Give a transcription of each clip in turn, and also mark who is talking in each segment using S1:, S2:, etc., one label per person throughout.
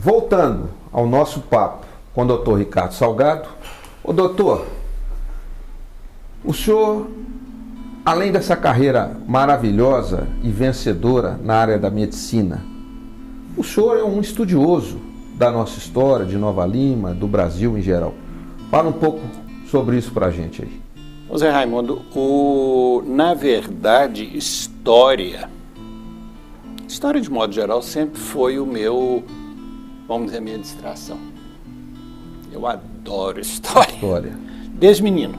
S1: voltando ao nosso papo com o doutor Ricardo Salgado. Ô doutor, o senhor, além dessa carreira maravilhosa e vencedora na área da medicina, o senhor é um estudioso da nossa história, de Nova Lima, do Brasil em geral. Fala um pouco sobre isso pra gente aí.
S2: Ô Zé Raimundo, na verdade, história de modo geral sempre foi o meu, vamos dizer, a minha distração. Eu adoro história. Desde menino.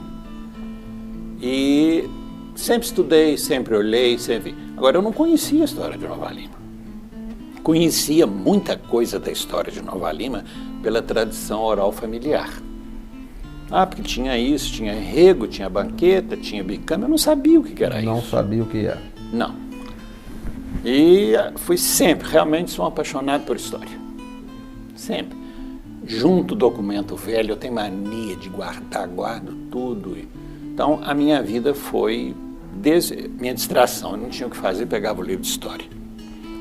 S2: E sempre estudei, sempre olhei, sempre vi. Agora, eu não conhecia a história de Nova Lima. Conhecia muita coisa da história de Nova Lima pela tradição oral familiar. Porque tinha isso, tinha enrego, tinha banqueta, tinha bicama, eu não sabia o que era isso.
S1: Não sabia o que era.
S2: Não. E fui sempre, realmente sou um apaixonado por história. Sempre. Junto documento velho, eu tenho mania de guardo tudo. Então, a minha vida foi, desde minha distração, eu não tinha o que fazer, pegava o livro de história.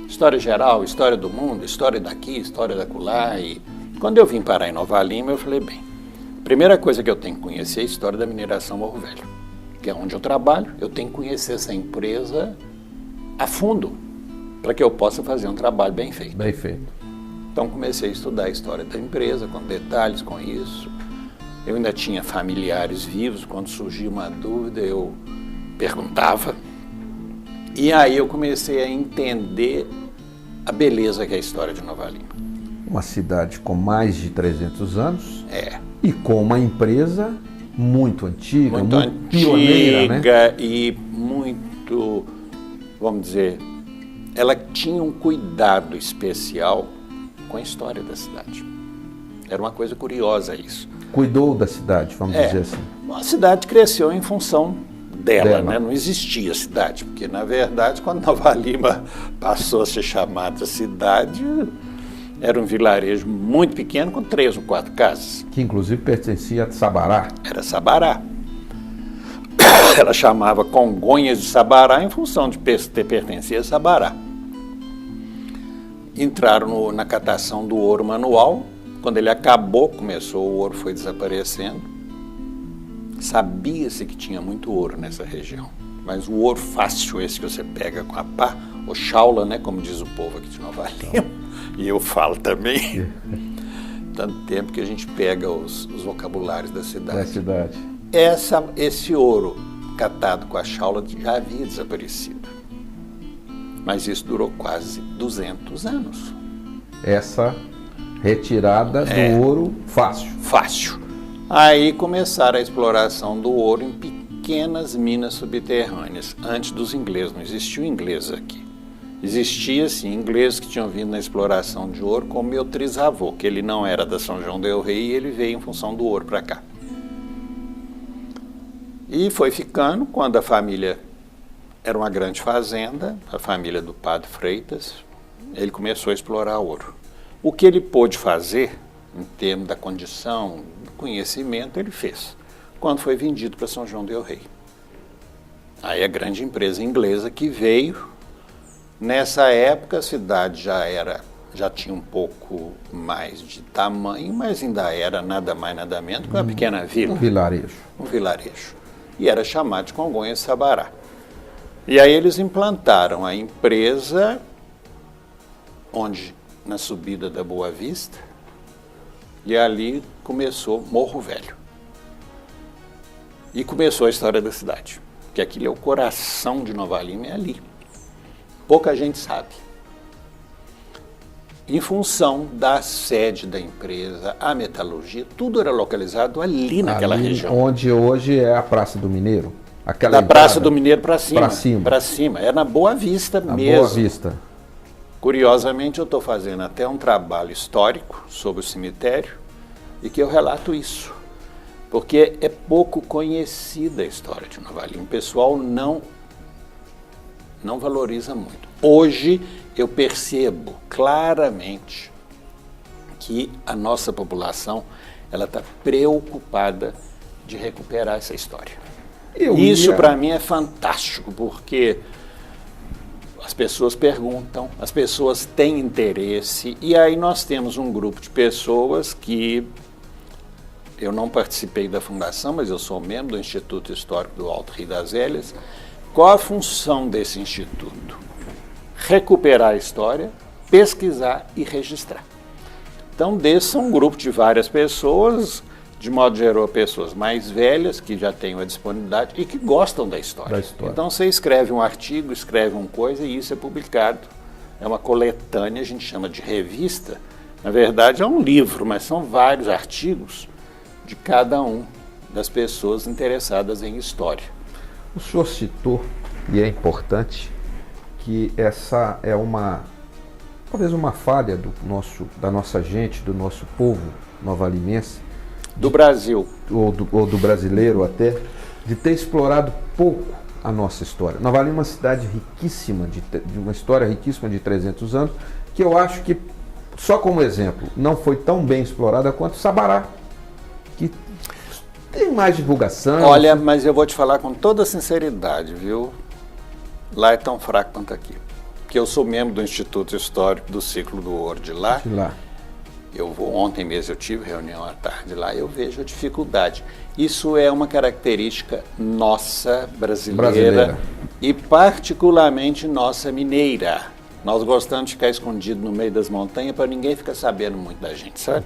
S2: História geral, história do mundo, história daqui, história dacolá. E quando eu vim parar em Nova Lima, eu falei, bem, a primeira coisa que eu tenho que conhecer é a história da mineração Morro Velho, que é onde eu trabalho. Eu tenho que conhecer essa empresa a fundo, para que eu possa fazer um trabalho bem feito.
S1: Bem feito.
S2: Então comecei a estudar a história da empresa, com detalhes, com isso. Eu ainda tinha familiares vivos, quando surgia uma dúvida eu perguntava. E aí eu comecei a entender a beleza que é a história de Nova Lima.
S1: Uma cidade com mais de 300 anos.
S2: É.
S1: E com uma empresa muito antiga, muito pioneira, né?
S2: E muito, vamos dizer, ela tinha um cuidado especial com a história da cidade. Era uma coisa curiosa isso.
S1: Cuidou da cidade, vamos dizer assim.
S2: A cidade cresceu em função dela, né? Não existia cidade, porque na verdade quando Nova Lima passou a ser chamada cidade, era um vilarejo muito pequeno com 3 ou 4 casas.
S1: Que inclusive pertencia a Sabará.
S2: Era Sabará. Ela chamava Congonhas de Sabará em função de pertencer a Sabará. Entraram na catação do ouro manual. Quando ele acabou, começou, o ouro foi desaparecendo. Sabia-se que tinha muito ouro nessa região. Mas o ouro fácil, esse que você pega com a pá, ou chaula, né, como diz o povo aqui de Nova Lima, e eu falo também, tanto tempo que a gente pega os vocabulários da cidade. Esse ouro catado com a chaula já havia desaparecido. Mas isso durou quase 200 anos.
S1: Essa retirada do ouro fácil.
S2: Fácil. Aí começaram a exploração do ouro em pequenas minas subterrâneas. Antes dos ingleses, não existia o inglês aqui. Existia, sim, ingleses que tinham vindo na exploração de ouro, como meu trisavô, que ele não era da São João del Rei e ele veio em função do ouro para cá. E foi ficando, quando a família era uma grande fazenda, a família do Padre Freitas, ele começou a explorar ouro. O que ele pôde fazer, em termos da condição, do conhecimento, ele fez. Quando foi vendido para São João del Rei. Aí a grande empresa inglesa que veio, nessa época a cidade já tinha um pouco mais de tamanho, mas ainda era nada mais nada menos que uma pequena vila.
S1: Um vilarejo.
S2: Um vilarejo. E era chamado de Congonhas de Sabará. E aí eles implantaram a empresa onde, na subida da Boa Vista, e ali começou Morro Velho. E começou a história da cidade, que aquilo é o coração de Nova Lima, é ali. Pouca gente sabe. Em função da sede da empresa, a metalurgia, tudo era localizado ali naquela região.
S1: Onde hoje é a Praça do Mineiro.
S2: Da Praça do Mineiro para cima. Para cima. É na Boa Vista mesmo.
S1: Boa Vista.
S2: Curiosamente, eu estou fazendo até um trabalho histórico sobre o cemitério e que eu relato isso. Porque é pouco conhecida a história de Nova Lima. O pessoal não valoriza muito. Hoje eu percebo claramente que a nossa população ela está preocupada de recuperar essa história. Isso para mim é fantástico, porque As pessoas perguntam, as pessoas têm interesse, e aí nós temos um grupo de pessoas que eu não participei da fundação, mas eu sou membro do Instituto Histórico do Alto Rio das Velhas. Qual a função desse instituto? Recuperar a história, pesquisar e registrar. Então, desse são um grupo de várias pessoas, de modo geral, pessoas mais velhas, que já têm a disponibilidade e que gostam da história. Então, você escreve um artigo, escreve uma coisa e isso é publicado. É uma coletânea, a gente chama de revista. Na verdade, é um livro, mas são vários artigos de cada um das pessoas interessadas em história.
S1: O senhor citou, e é importante, que essa é talvez uma falha da nossa gente, do nosso povo novalimense,
S2: do Brasil.
S1: Ou do brasileiro até, de ter explorado pouco a nossa história. Nova Lima é uma cidade riquíssima, de uma história riquíssima de 300 anos, que eu acho que, só como exemplo, não foi tão bem explorada quanto Sabará, que tem mais divulgação.
S2: Olha, mas eu vou te falar com toda sinceridade, viu? Lá é tão fraco quanto aqui. Que eu sou membro do Instituto Histórico do Ciclo do Ouro de lá. Ontem mesmo eu tive reunião à tarde lá, eu vejo a dificuldade. Isso é uma característica nossa, brasileira. E particularmente nossa mineira. Nós gostamos de ficar escondido no meio das montanhas para ninguém ficar sabendo muito da gente, sabe?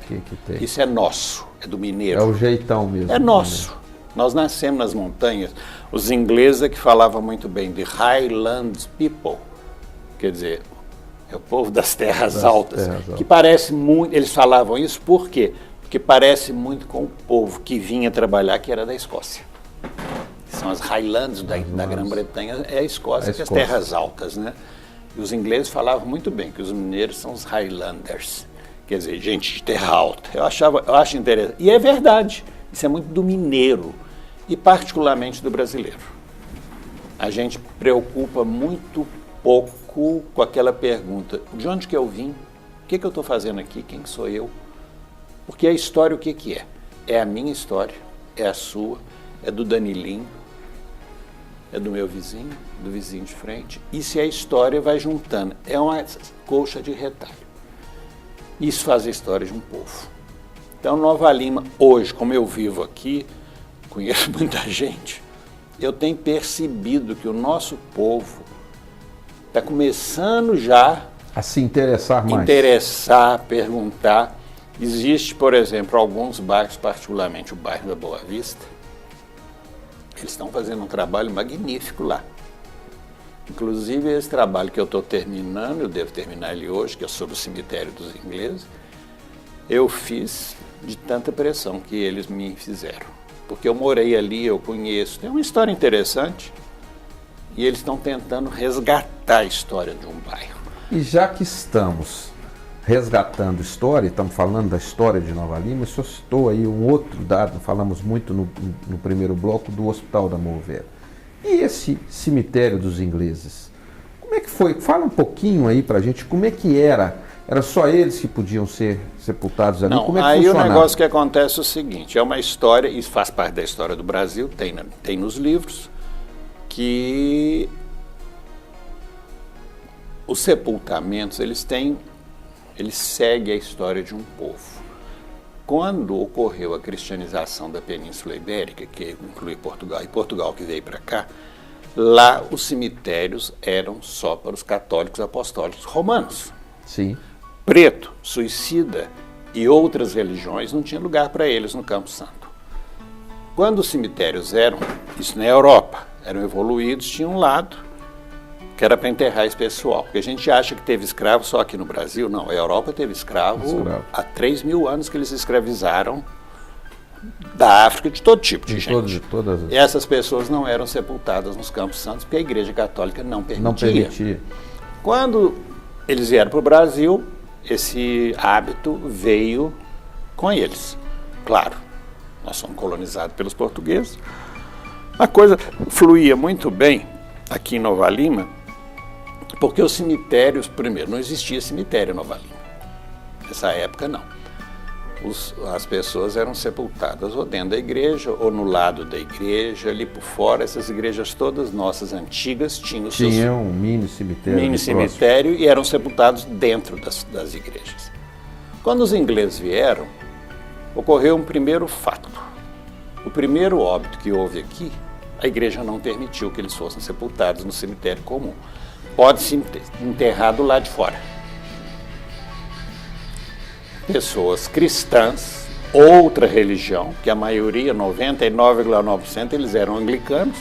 S2: Isso é nosso, é do mineiro.
S1: É o jeitão mesmo.
S2: É nosso. Nós nascemos nas montanhas. Os ingleses que falavam muito bem de Highland People, quer dizer, é o povo das terras altas, que parece muito, eles falavam isso por quê? Porque parece muito com o povo que vinha trabalhar, que era da Escócia. São as Highlands da Grã-Bretanha, é a Escócia, que é as terras altas, né? E os ingleses falavam muito bem que os mineiros são os Highlanders, quer dizer, gente de terra alta. Eu acho interessante. E é verdade, isso é muito do mineiro e particularmente do brasileiro. A gente preocupa muito pouco com aquela pergunta, de onde que eu vim? O que eu estou fazendo aqui? Quem sou eu? Porque a história o que é? É a minha história, é a sua, é do Danilinho, é do meu vizinho, do vizinho de frente. E se a história vai juntando, é uma colcha de retalho. Isso faz a história de um povo. Então, Nova Lima, hoje, como eu vivo aqui, conheço muita gente, eu tenho percebido que o nosso povo está começando já
S1: a se interessar mais.
S2: Perguntar. Existe, por exemplo, alguns bairros, particularmente o bairro da Boa Vista, eles estão fazendo um trabalho magnífico lá. Inclusive, esse trabalho que eu estou terminando, eu devo terminar ele hoje, que é sobre o cemitério dos ingleses, eu fiz de tanta pressão que eles me fizeram. Porque eu morei ali, eu conheço, tem uma história interessante, e eles estão tentando resgatar a história de um bairro.
S1: E já que estamos resgatando história, estamos falando da história de Nova Lima, o senhor citou aí um outro dado, falamos muito no primeiro bloco, do Hospital da Moveira. E esse cemitério dos ingleses? Como é que foi? Fala um pouquinho aí pra gente, como é que era? Era só eles que podiam ser sepultados ali?
S2: Não,
S1: como é que
S2: aí
S1: funcionava?
S2: O negócio que acontece é o seguinte, é uma história, isso faz parte da história do Brasil, tem nos livros, que os sepultamentos, eles seguem a história de um povo. Quando ocorreu a cristianização da Península Ibérica, que inclui Portugal, e Portugal que veio para cá, lá os cemitérios eram só para os católicos apostólicos romanos.
S1: Sim.
S2: Preto, suicida e outras religiões não tinha lugar para eles no Campo Santo. Quando os cemitérios isso na Europa, eram evoluídos, tinha um lado que era para enterrar esse pessoal. Porque a gente acha que teve escravo só aqui no Brasil. Não, a Europa teve escravo há 3.000 anos que eles escravizaram da África, de todo tipo de gente. E essas pessoas não eram sepultadas nos Campos Santos porque a Igreja Católica não permitia. Quando eles vieram para o Brasil, esse hábito veio com eles. Claro, nós somos colonizados pelos portugueses. A coisa fluía muito bem aqui em Nova Lima, porque os cemitérios, primeiro, não existia cemitério em Nova Lima. Nessa época, não. as pessoas eram sepultadas ou dentro da igreja, ou no lado da igreja, ali por fora. Essas igrejas todas nossas antigas tinham
S1: um mini cemitério.
S2: Mini cemitério e eram sepultados dentro das igrejas. Quando os ingleses vieram, ocorreu um primeiro fato. O primeiro óbito que houve aqui, a igreja não permitiu que eles fossem sepultados no cemitério comum. Pode-se enterrar do lado de fora. Pessoas cristãs, outra religião, que a maioria, 99,9%, eles eram anglicanos,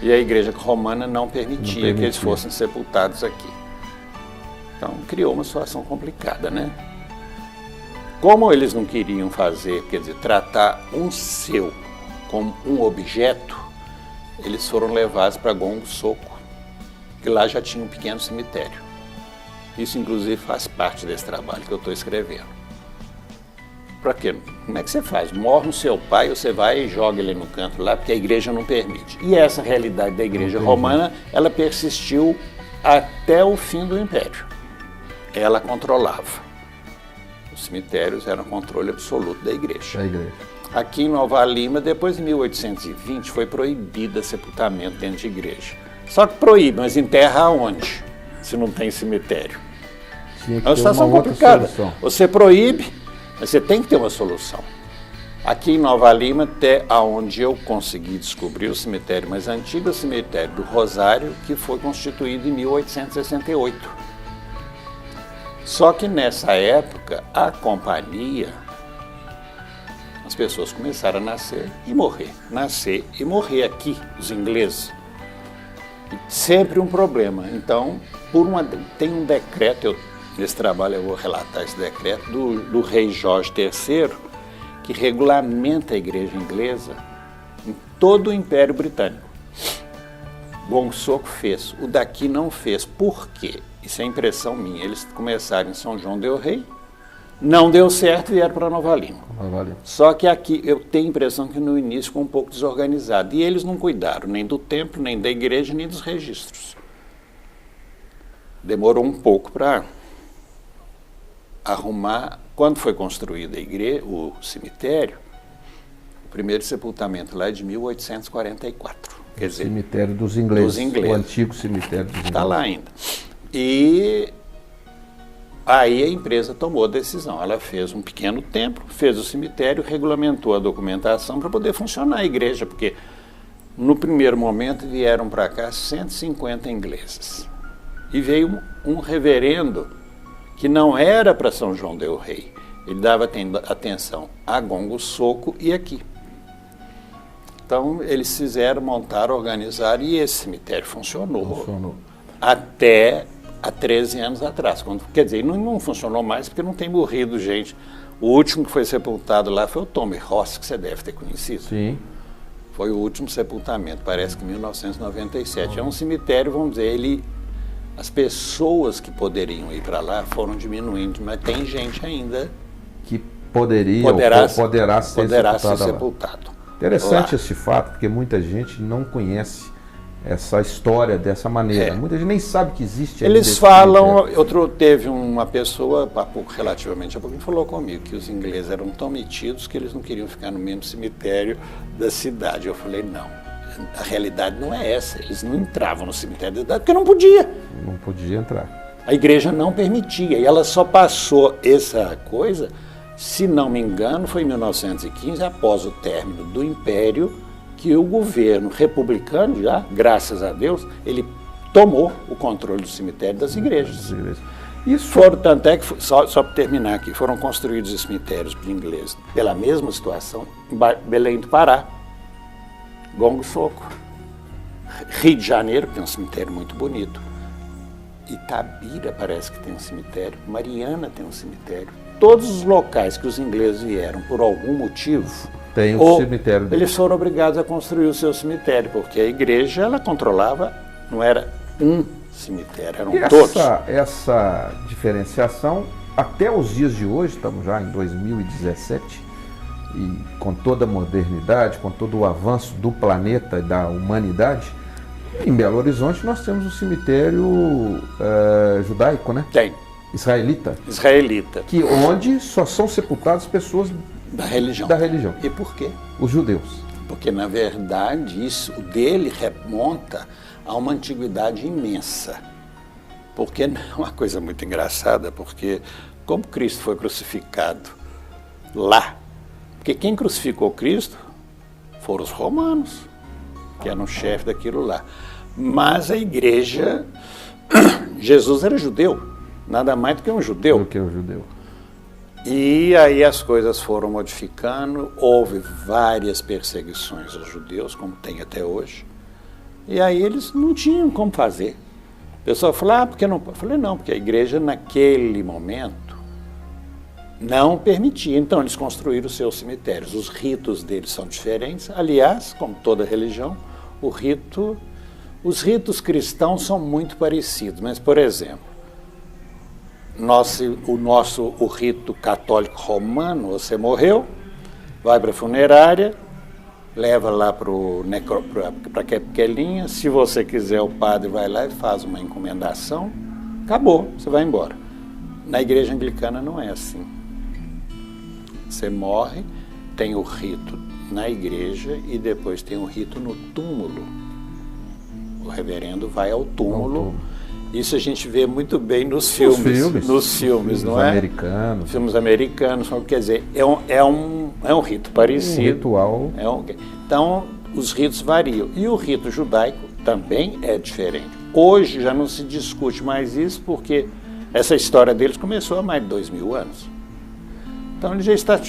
S2: e a igreja romana não permitia que eles fossem sepultados aqui. Então, criou uma situação complicada, né? Como eles não queriam fazer, quer dizer, tratar um seu como um objeto, eles foram levados para Gongo Soco, que lá já tinha um pequeno cemitério. Isso, inclusive, faz parte desse trabalho que eu estou escrevendo. Para quê? Como é que você faz? Morre o seu pai, você vai e joga ele no canto lá, porque a igreja não permite. E essa realidade da igreja romana, ela persistiu até o fim do Império. Ela controlava. Os cemitérios eram controle absoluto da igreja. Aqui em Nova Lima, depois de 1820, foi proibido sepultamento dentro de igreja. Só que proíbe, mas enterra aonde? Se não tem cemitério. É uma situação complicada. Você proíbe, mas você tem que ter uma solução. Aqui em Nova Lima, até onde eu consegui descobrir o cemitério mais antigo, o cemitério do Rosário, que foi constituído em 1868. Só que nessa época, a companhia, as pessoas começaram a nascer e morrer aqui, os ingleses. Sempre um problema. Então, tem um decreto, nesse trabalho eu vou relatar esse decreto, do rei Jorge III, que regulamenta a igreja inglesa em todo o Império Britânico. Gongo Soco fez, o daqui não fez. Por quê? Isso é impressão minha. Eles começaram em São João del Rei, não deu certo e vieram para Nova Lima. Só que aqui eu tenho a impressão que no início ficou um pouco desorganizado. E eles não cuidaram nem do templo, nem da igreja, nem dos registros. Demorou um pouco para arrumar. Quando foi construído o cemitério, o primeiro sepultamento lá é de 1844. Quer dizer,
S1: cemitério dos ingleses. O antigo cemitério dos ingleses.
S2: Está lá ainda. E aí a empresa tomou a decisão. Ela fez um pequeno templo, fez o cemitério, regulamentou a documentação para poder funcionar a igreja, porque no primeiro momento vieram para cá 150 ingleses. E veio um reverendo que não era para São João del Rei. Ele dava atenção a Gongo Soco e aqui. Então eles fizeram, montaram, organizaram e esse cemitério funcionou. Até há 13 anos atrás. Quer dizer, não funcionou mais porque não tem morrido gente. O último que foi sepultado lá foi o Tommy Ross, que você deve ter conhecido.
S1: Sim.
S2: Foi o último sepultamento, parece que em 1997. É um cemitério, vamos dizer, as pessoas que poderiam ir para lá foram diminuindo, mas tem gente ainda
S1: que poderá ser
S2: sepultado.
S1: Interessante esse fato, porque muita gente não conhece essa história dessa maneira. Muita gente nem sabe que existe.
S2: Eles falam, teve uma pessoa, relativamente há pouquinho, falou comigo que os ingleses eram tão metidos que eles não queriam ficar no mesmo cemitério da cidade. Eu falei, não, a realidade não é essa. Eles não entravam no cemitério da cidade porque não podia.
S1: Não podia entrar.
S2: A igreja não permitia, e ela só passou essa coisa, se não me engano, foi em 1915, após o término do Império, que o governo republicano, já, graças a Deus, ele tomou o controle do cemitério das igrejas. Tanto é que, só para terminar aqui, foram construídos os cemitérios ingleses pela mesma situação em Belém do Pará, Gongo Soco, Rio de Janeiro, que tem um cemitério muito bonito, Itabira parece que tem um cemitério, Mariana tem um cemitério. Todos os locais que os ingleses vieram por algum motivo,
S1: tem o cemitério dele.
S2: Eles foram obrigados a construir o seu cemitério, porque a igreja ela controlava, não era um cemitério, eram todos.
S1: Essa diferenciação, até os dias de hoje, estamos já em 2017, e com toda a modernidade, com todo o avanço do planeta e da humanidade, em Belo Horizonte nós temos um cemitério judaico, né?
S2: Tem.
S1: Israelita?
S2: Israelita.
S1: Onde só são sepultadas pessoas
S2: da religião. E por quê?
S1: Os judeus.
S2: Porque, na verdade, isso dele remonta a uma antiguidade imensa. Porque é uma coisa muito engraçada, porque como Cristo foi crucificado lá, porque quem crucificou Cristo foram os romanos, que eram o chefe daquilo lá. Mas a igreja, Jesus era judeu, nada mais do que um judeu.
S1: Do que um judeu.
S2: E aí as coisas foram modificando, houve várias perseguições aos judeus, como tem até hoje, e aí eles não tinham como fazer. O pessoal falou, por que não? Eu falei, não, porque a igreja naquele momento não permitia, então eles construíram os seus cemitérios. Os ritos deles são diferentes, aliás, como toda religião, os ritos cristãos são muito parecidos, mas, por exemplo, o rito católico romano, você morreu, vai para a funerária, leva lá para a capelinha, se você quiser o padre vai lá e faz uma encomendação, acabou, você vai embora. Na igreja anglicana não é assim. Você morre, tem o rito na igreja e depois tem o rito no túmulo. O reverendo vai ao túmulo. Isso a gente vê muito bem nos filmes. Nos filmes, não é?
S1: Americanos.
S2: Filmes americanos. Quer dizer, é um rito parecido.
S1: Um ritual.
S2: Então, os ritos variam. E o rito judaico também é diferente. Hoje já não se discute mais isso, porque essa história deles começou há mais de 2000 anos. Então, ele já está...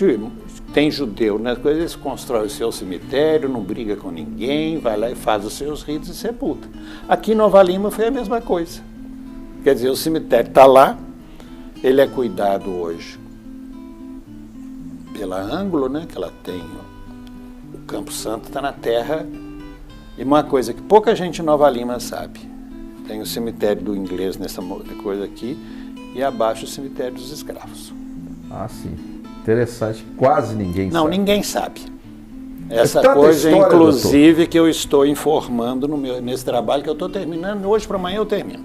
S2: Tem judeu, né? Eles constroem o seu cemitério, não briga com ninguém, vai lá e faz os seus ritos e sepulta. Aqui em Nova Lima foi a mesma coisa. Quer dizer, o cemitério está lá, ele é cuidado hoje pela Ângulo, né? Que ela tem, o Campo Santo está na terra. E uma coisa que pouca gente em Nova Lima sabe, tem o cemitério do inglês nessa coisa aqui, e abaixo o cemitério dos escravos.
S1: Ah, sim. Interessante, quase ninguém sabe.
S2: Não, ninguém sabe. Essa coisa, história, inclusive, doutor, que eu estou informando nesse trabalho que eu estou terminando, hoje para amanhã eu termino.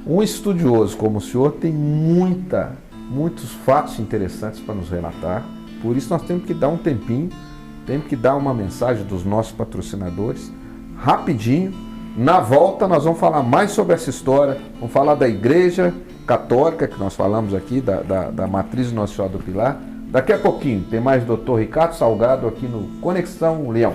S1: Um estudioso como o senhor tem muitos fatos interessantes para nos relatar, por isso nós temos que dar um tempinho, temos que dar uma mensagem dos nossos patrocinadores, rapidinho. Na volta nós vamos falar mais sobre essa história, vamos falar da Igreja Católica, que nós falamos aqui, da Matriz Nossa Senhora do Pilar. Daqui a pouquinho tem mais Dr. Ricardo Salgado aqui no Conexão Leão.